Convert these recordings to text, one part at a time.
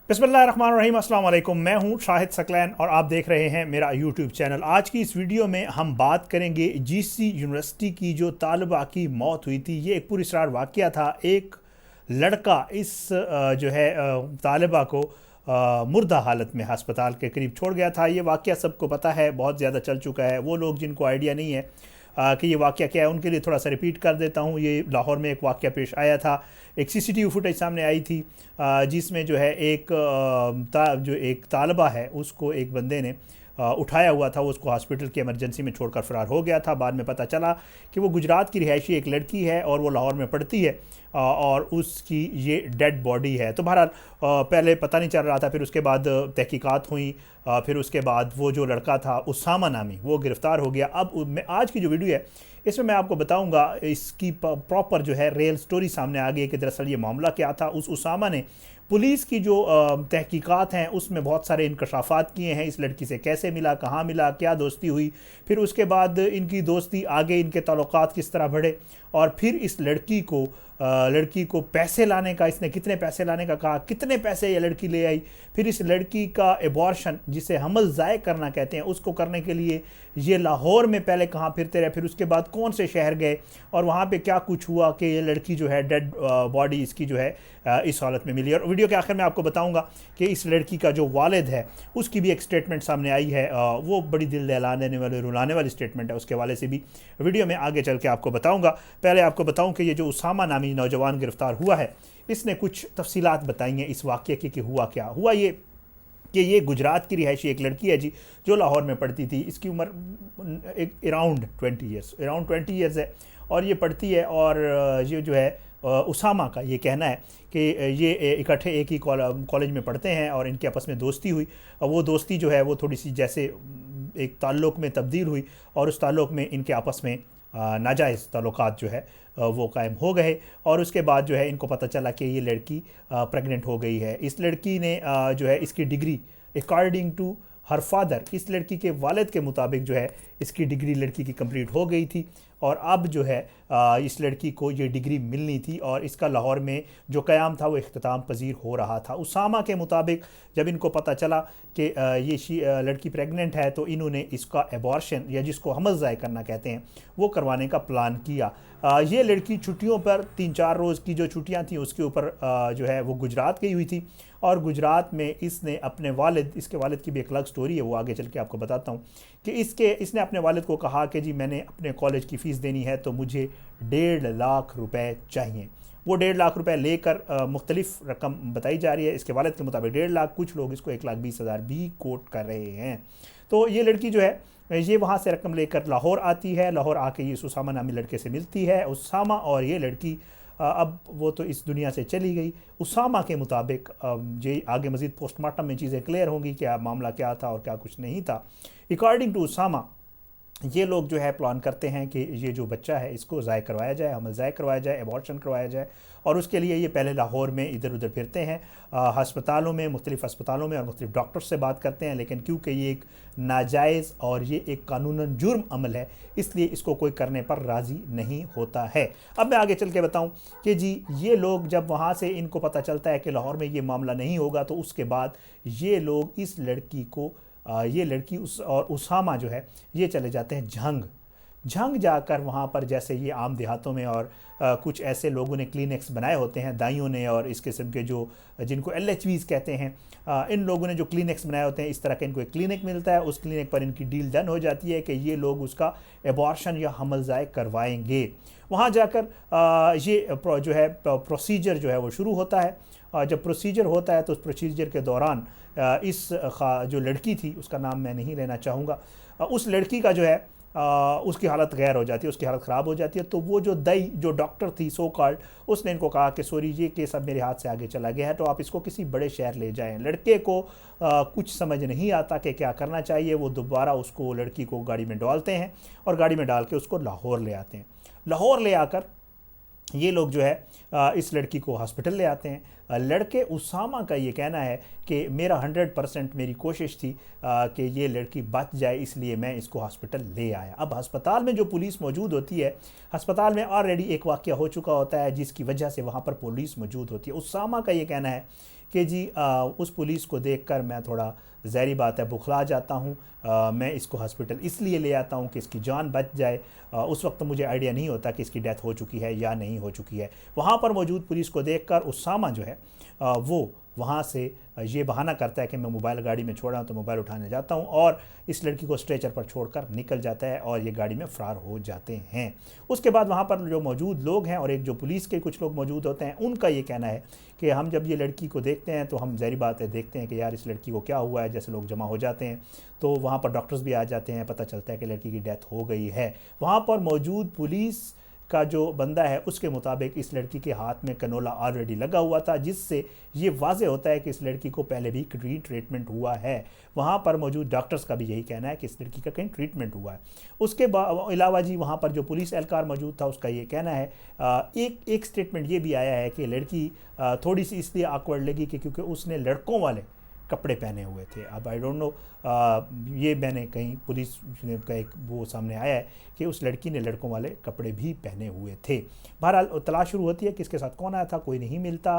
बिस्मिल्लाहिर्रहमानिर्रहीम, अस्सलाम वालेकुम। मैं हूं शाहिद सकलैन और आप देख रहे हैं मेरा यूट्यूब चैनल। आज की इस वीडियो में हम बात करेंगे जीसी यूनिवर्सिटी की जो तालिबा की मौत हुई थी। ये एक पुरस्कार वाक़या था। एक लड़का इस जो है तालिबा को मुर्दा हालत में हस्पताल के करीब छोड़ गया था। ये वाक़या सबको पता है, बहुत ज़्यादा चल चुका है। वो लोग जिनको आइडिया नहीं है कि ये वाक़या क्या है, उनके लिए थोड़ा सा रिपीट कर देता हूँ। ये लाहौर में एक वाक़या पेश आया था। एक सीसीटीवी फुटेज सामने आई थी जिसमें जो है जो एक तालिबा है उसको एक बंदे ने उठाया हुआ था। वो उसको हॉस्पिटल की इमरजेंसी में छोड़कर फ़रार हो गया था। बाद में पता चला कि वो गुजरात की रिहायशी एक लड़की है और वो लाहौर में पढ़ती है और उसकी ये डेड बॉडी है। तो बहरहाल पहले पता नहीं चल रहा था, फिर उसके बाद तहकीकात हुई, फिर उसके बाद वो जो लड़का था उसामा नामी, वो गिरफ़्तार हो गया। अब मैं आज की जो वीडियो है इसमें मैं आपको बताऊंगा इसकी प्रॉपर जो है रियल स्टोरी सामने आ गई है कि दरअसल ये मामला क्या था। उस उसामा ने पुलिस की जो तहकीकात हैं उसमें बहुत सारे इंकशाफात किए हैं। इस लड़की से कैसे मिला, कहाँ मिला, क्या दोस्ती हुई, फिर उसके बाद इनकी दोस्ती आगे, इनके ताल्लुकात किस तरह बढ़े, और फिर इस लड़की को पैसे लाने का, इसने कितने पैसे लाने का कहा, कितने पैसे ये लड़की ले आई, फिर इस लड़की का एबॉर्शन जिसे हमल ज़ाय करना कहते हैं उसको करने के लिए ये लाहौर में पहले कहाँ फिरते रहे, फिर उसके बाद कौन से शहर गए और वहाँ पे क्या कुछ हुआ कि ये लड़की जो है डेड बॉडी इसकी जो है इस हालत में मिली। और वीडियो के आखिर में आपको बताऊंगा कि इस लड़की का जो वालिद है उसकी भी एक स्टेटमेंट सामने आई है। वो बड़ी दिल दहला देने वाली, रुलाने वाली स्टेटमेंट है। उसके वाले से भी वीडियो में आगे चल के आपको बताऊँगा। पहले आपको बताऊँ कि ये जो उसामा नामी नौजवान गिरफ़्तार हुआ है इसने कुछ तफसीलात बताई हैं इस वाक़े की कि हुआ क्या। हुआ ये कि ये गुजरात की रिहायशी एक लड़की है जी, जो लाहौर में पढ़ती थी। इसकी उम्र एक अराउंड 20 ईयर्स है और ये पढ़ती है। और ये जो है उसामा का ये कहना है कि ये इकट्ठे एक ही कॉलेज में पढ़ते हैं और इनके आपस में दोस्ती हुई। वो दोस्ती जो है वो थोड़ी सी जैसे एक ताल्लुक़ में तब्दील हुई और उस ताल्लुक़ में इनके आपस में नाजायज़ ताल्लुकात जो है वो कायम हो गए। और उसके बाद जो है इनको पता चला कि ये लड़की प्रेग्नेंट हो गई है। इस लड़की ने जो है इसकी degree according to her father, इस लड़की के वालिद के मुताबिक जो है इसकी डिग्री लड़की की कंप्लीट हो गई थी और अब जो है इस लड़की को ये डिग्री मिलनी थी और इसका लाहौर में जो क़याम था वो इख्तिताम पजीर हो रहा था। उसामा के मुताबिक जब इनको पता चला कि ये लड़की प्रेग्नेंट है तो इन्होंने इसका एबॉर्शन, या जिसको हमल ज़ाय करना कहते हैं, वो करवाने का प्लान किया। ये लड़की छुट्टियों पर 3-4 रोज़ की जो छुट्टियां थी उसके ऊपर जो है वो गुजरात गई हुई थी और गुजरात में इसने अपने वालिद, इसके वालिद की भी एक अलग स्टोरी है, वो आगे चल के आपको बताता हूँ कि इसने अपने वालिद को कहा कि जी मैंने अपने कॉलेज की फ़ीस देनी है तो मुझे 1.5 लाख रुपए चाहिए। वो 1.5 लाख रुपए लेकर मुख्तलिफ रकम बताई जा रही है। इसके वालिद के मुताबिक 1.5 लाख, कुछ लोग इसको 1,20,000 भी कोट कर रहे हैं। तो ये लड़की जो है ये वहाँ से रकम लेकर लाहौर आती है। लाहौर आके ये उसामा नामी लड़के से मिलती है। उसामा और ये लड़की अब वो तो इस दुनिया से चली गई। उसामा के मुताबिक ये आगे मज़ीद पोस्टमार्टम में चीज़ें क्लियर होंगी क्या मामला क्या था और क्या कुछ नहीं था। अकॉर्डिंग टू उसामा ये लोग जो है प्लान करते हैं कि ये जो बच्चा है इसको ज़ाय करवाया जाए, हमल ज़ाय करवाया जाए, एबॉर्शन करवाया जाए। और उसके लिए ये पहले लाहौर में इधर उधर फिरते हैं, हस्पतालों में, मुख्तलिफ़ अस्पतालों में और मुख्तलिफ़ डॉक्टर से बात करते हैं। लेकिन क्योंकि ये एक नाजायज़ और ये एक कानूनन जुर्म अमल है इसलिए इसको कोई करने पर राज़ी नहीं होता है। अब मैं आगे चल के बताऊँ कि जी ये लोग जब वहाँ से इनको पता चलता है कि लाहौर में ये मामला नहीं होगा तो उसके बाद ये लोग इस लड़की को ये लड़की और उसामा जो है ये चले जाते हैं झंग जाकर वहाँ पर, जैसे ये आम देहातों में और कुछ ऐसे लोगों ने क्लिनिक्स बनाए होते हैं, दाइयों ने और इस किस्म के जो जिनको LHVs कहते हैं, इन लोगों ने जो क्लिनिक्स बनाए होते हैं, इस तरह का इनको एक क्लिनिक मिलता है। उस क्लिनिक पर इनकी डील डन हो जाती है कि ये लोग उसका एबॉर्शन या हमल ज़ाय करवाएंगे। वहाँ जाकर ये जो है प्रोसीजर जो है वो शुरू होता है। जब प्रोसीजर होता है तो उस प्रोसीजर के दौरान इस जो लड़की थी, उसका नाम मैं नहीं लेना चाहूँगा, उस लड़की का जो है उसकी हालत गैर हो जाती है, उसकी हालत ख़राब हो जाती है। तो वो जो डॉक्टर थी सो कॉल्ड, उसने इनको कहा कि सॉरी ये केस अब मेरे हाथ से आगे चला गया है तो आप इसको किसी बड़े शहर ले जाएं। लड़के को कुछ समझ नहीं आता कि क्या करना चाहिए। वो दोबारा उसको, लड़की को गाड़ी में डालते हैं और गाड़ी में डाल के उसको लाहौर ले आते हैं। लाहौर ले आकर ये लोग जो है इस लड़की को हॉस्पिटल ले आते हैं। लड़के उसामा का ये कहना है कि मेरा 100% मेरी कोशिश थी कि ये लड़की बच जाए, इसलिए मैं इसको हॉस्पिटल ले आया। अब अस्पताल में जो पुलिस मौजूद होती है, अस्पताल में ऑलरेडी एक वाक़या हो चुका होता है जिसकी वजह से वहाँ पर पुलिस मौजूद होती है। उसामा का ये कहना है कि जी उस पुलिस को देखकर मैं थोड़ा ज़ाहिरी बात है बुखला जाता हूँ। मैं इसको हॉस्पिटल इसलिए ले आता हूँ कि इसकी जान बच जाए। उस वक्त मुझे आइडिया नहीं होता कि इसकी डेथ हो चुकी है या नहीं हो चुकी है। वहाँ पर मौजूद पुलिस को देखकर उसामा जो है वो वहाँ से ये बहाना करता है कि मैं मोबाइल गाड़ी में छोड़ा हूँ, तो मोबाइल उठाने जाता हूँ और इस लड़की को स्ट्रेचर पर छोड़कर निकल जाता है और ये गाड़ी में फ़रार हो जाते हैं। उसके बाद वहाँ पर जो मौजूद लोग हैं और एक जो पुलिस के कुछ लोग मौजूद होते हैं, उनका ये कहना है कि हम जब ये लड़की को देखते हैं तो हम ज़ाहिर बात है देखते हैं कि यार इस लड़की को क्या हुआ है। जैसे लोग जमा हो जाते हैं तो वहाँ पर डॉक्टर्स भी आ जाते हैं, पता चलता है कि लड़की की डेथ हो गई है। वहाँ पर मौजूद पुलिस का जो बंदा है उसके मुताबिक इस लड़की के हाथ में कनोला ऑलरेडी लगा हुआ था, जिससे ये वाज़े होता है कि इस लड़की को पहले भी ट्रीटमेंट हुआ है। वहाँ पर मौजूद डॉक्टर्स का भी यही कहना है कि इस लड़की का कहीं ट्रीटमेंट हुआ है। उसके अलावा जी वहाँ पर जो पुलिस एहलकार मौजूद था उसका ये कहना है, एक स्टेटमेंट ये भी आया है कि लड़की थोड़ी सी इसलिए awkward लगी कि क्योंकि उसने लड़कों वाले कपड़े पहने हुए थे। अब आई डोंट नो, ये मैंने कहीं पुलिस का एक वो सामने आया है कि उस लड़की ने लड़कों वाले कपड़े भी पहने हुए थे। बहरहाल तलाश शुरू होती है किसके साथ कौन आया था, कोई नहीं मिलता।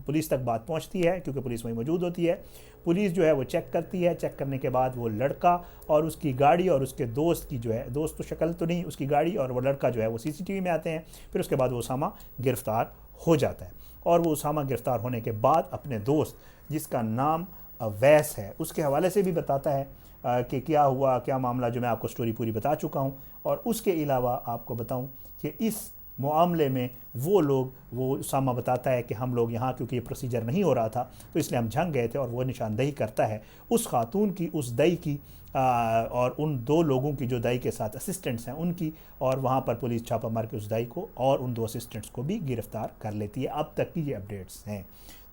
पुलिस तक बात पहुंचती है क्योंकि पुलिस वहीं मौजूद होती है। पुलिस जो है वो चेक करती है, चेक करने के बाद वो लड़का और उसकी गाड़ी और उसके दोस्त की जो है, दोस्त तो शक्ल तो नहीं, उसकी गाड़ी और वो लड़का जो है वो CCTV में आते हैं। फिर उसके बाद वो उसामा गिरफ़्तार हो जाता है और वो उसामा गिरफ़्तार होने के बाद अपने दोस्त जिसका नाम अवैस है उसके हवाले से भी बताता है कि क्या हुआ, क्या मामला, जो मैं आपको स्टोरी पूरी बता चुका हूँ। और उसके अलावा आपको बताऊँ कि इस मामले में वो उसामा बताता है कि हम लोग यहाँ क्योंकि ये प्रोसीजर नहीं हो रहा था तो इसलिए हम झंग गए थे। और वो निशानदही करता है उस खातून की, उस दई की और उन 2 लोगों की जो दई के साथ असिस्टेंट्स हैं उनकी। और वहाँ पर पुलिस छापा मार के उस दई को और उन 2 असिस्टेंट्स को भी गिरफ़्तार कर लेती है। अब तक की ये अपडेट्स हैं।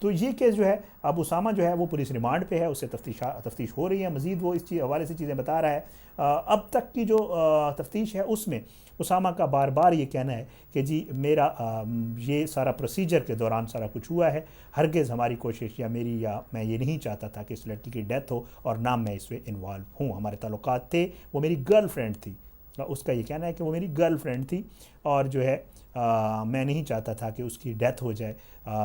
तो ये केस जो है अब उसामा जो है वो पुलिस रिमांड पे है, उससे तफ्तीश हो रही है। मज़ीद वो इस हवाले से चीज़ें बता रहा है। अब तक की जो तफ्तीश है उसमें उसामा का बार बार ये कहना है कि जी मेरा ये सारा प्रोसीजर के दौरान सारा कुछ हुआ है, हरगिज़ हमारी कोशिश या मेरी या मैं ये नहीं चाहता था कि इस लड़की की डेथ हो और ना मैं इसमें इन्वॉल्व हूँ। हमारे ताल्लुकात थे, वो मेरी गर्लफ्रेंड थी। उसका ये कहना है कि वो मेरी गर्लफ्रेंड थी और जो है मैं नहीं चाहता था कि उसकी डेथ हो जाए।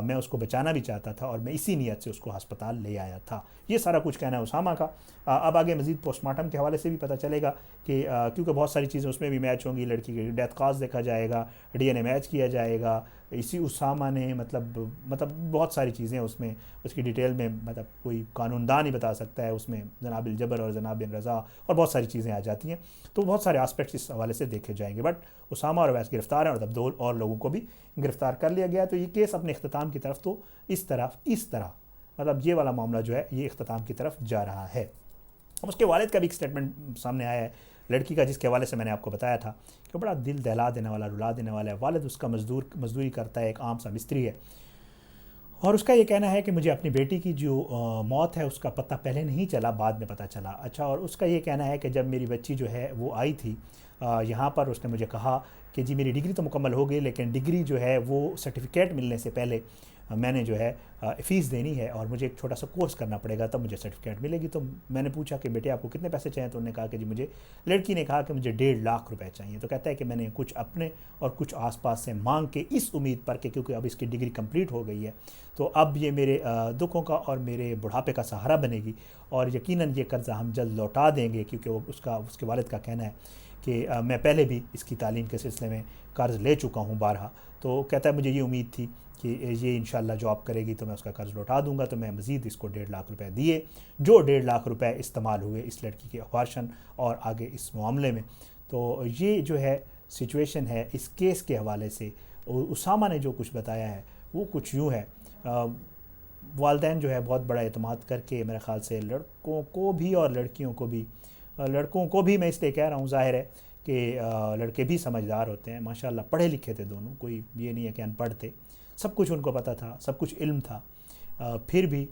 मैं उसको बचाना भी चाहता था और मैं इसी नीयत से उसको अस्पताल ले आया था। ये सारा कुछ कहना है उसामा का। अब आगे मज़ीद पोस्टमार्टम के हवाले से भी पता चलेगा कि क्योंकि बहुत सारी चीज़ें उसमें भी मैच होंगी। लड़की की डेथ काज देखा जाएगा, DNA मैच किया जाएगा। इसी उसामा ने मतलब बहुत सारी चीज़ें उसमें, उसकी डिटेल में मतलब कोई कानूनदान ही बता सकता है। उसमें जनाबिल जबर और जनाबिल रज़ा और बहुत सारी चीज़ें आ जाती हैं। तो बहुत सारे एस्पेक्ट्स इस हवाले से देखे जाएंगे। बट उसामा और अवैस गिरफ़्तार हैं और तब 2 और लोगों को भी गिरफ़्तार कर लिया गया। तो ये केस अपने इख्तिताम की तरफ तो इस तरह मतलब ये वाला मामला जो है ये इख्तिताम की तरफ जा रहा है। अब उसके वालिद का भी एक स्टेटमेंट सामने आया है लड़की का, जिसके हवाले से मैंने आपको बताया था कि बड़ा दिल दहला देने वाला, रुला देने वाला है। वालिद उसका मज़दूरी करता है, एक आम सा मिस्त्री है और उसका ये कहना है कि मुझे अपनी बेटी की जो मौत है उसका पता पहले नहीं चला, बाद में पता चला। अच्छा, और उसका ये कहना है कि जब मेरी बच्ची जो है वो आई थी यहाँ पर, उसने मुझे कहा कि जी मेरी डिग्री तो मुकम्मल हो गई, लेकिन डिग्री जो है वो सर्टिफिकेट मिलने से पहले मैंने जो है फ़ीस देनी है और मुझे एक छोटा सा कोर्स करना पड़ेगा, तब मुझे सर्टिफिकेट मिलेगी। तो मैंने पूछा कि बेटे आपको कितने पैसे चाहिए? तो उन्होंने कहा कि जी मुझे, लड़की ने कहा कि मुझे 1.5 लाख रुपए चाहिए। तो कहता है कि मैंने कुछ अपने और कुछ आसपास से मांग के इस उम्मीद पर कि क्योंकि अब इसकी डिग्री कंप्लीट हो गई है तो अब ये मेरे दुखों का और मेरे बुढ़ापे का सहारा बनेगी और यकीनन ये कर्ज़ा हम जल्द लौटा देंगे, क्योंकि वो उसके वालिद का कहना है कि मैं पहले भी इसकी तालीम के सिलसिले में कर्ज़ ले चुका हूँ बारहा। तो कहता है मुझे ये उम्मीद थी कि ये इंशाल्लाह जॉब करेगी तो मैं उसका कर्ज़ लौटा दूंगा। तो मैं मज़ीद इसको 1.5 लाख रुपए दिए, जो 1.5 लाख रुपए इस्तेमाल हुए इस लड़की के अबॉर्शन और आगे इस मामले में। तो ये जो है सिचुएशन है इस केस के हवाले से। उसामा ने जो कुछ बताया है वो कुछ यूँ है, वालिदैन जो है बहुत बड़ा एतमाद करके मेरे ख़्याल से लड़कों को भी और लड़कियों को भी, लड़कों को भी मैं इसलिए कह रहा हूँ, ज़ाहिर है कि लड़के भी समझदार होते हैं, माशाल्लाह पढ़े लिखे थे दोनों, कोई ये नहीं है कि अनपढ़ थे, सब कुछ उनको पता था, सब कुछ इल्म था। फिर भी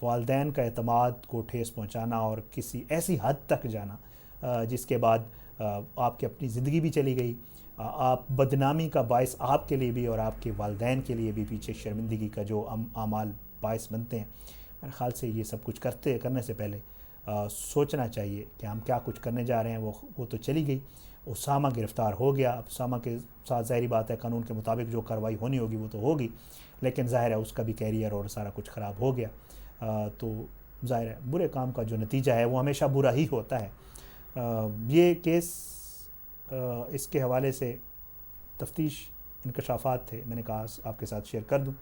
वालिदैन का एतमाद को ठेस पहुँचाना और किसी ऐसी हद तक जाना जिसके बाद आपकी अपनी ज़िंदगी भी चली गई, आप बदनामी का बायस आपके लिए भी और आपके वालिदैन के लिए भी, पीछे शर्मिंदगी का जो आमाल बायस बनते हैं। मेरे ख़्याल से ये सब कुछ करने से पहले सोचना चाहिए कि हम क्या कुछ करने जा रहे हैं। वो तो चली गई, उसामा गिरफ़्तार हो गया। अब उसामा के साथ ज़ाहिर बात है कानून के मुताबिक जो कार्रवाई होनी होगी वो तो होगी, लेकिन ज़ाहिर है उसका भी कैरियर और सारा कुछ ख़राब हो गया। तो ज़ाहिर है बुरे काम का जो नतीजा है वो हमेशा बुरा ही होता है। ये केस इसके हवाले से तफ्तीश इंकशाफात थे, मैंने कहा आपके साथ शेयर कर दूँ।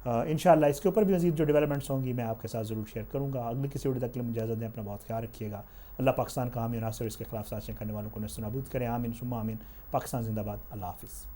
इंशाअल्लाह इसके ऊपर भी मज़ीद जो डेवलपमेंट्स होंगी मैं आपके साथ ज़रूर शेयर करूँगा। अगली किसी वीडियो तक के लिए मुझे इजाज़त दें, अपना बहुत ख्याल रखिएगा। अल्लाह पाकिस्तान का हामी नासिर, इसके खिलाफ साजिशें करने वालों को नेस्तनाबूद करें। आमीन सुम्मा आमीन। पाकिस्तान जिंदाबाद। अल्लाह हाफ़िज़।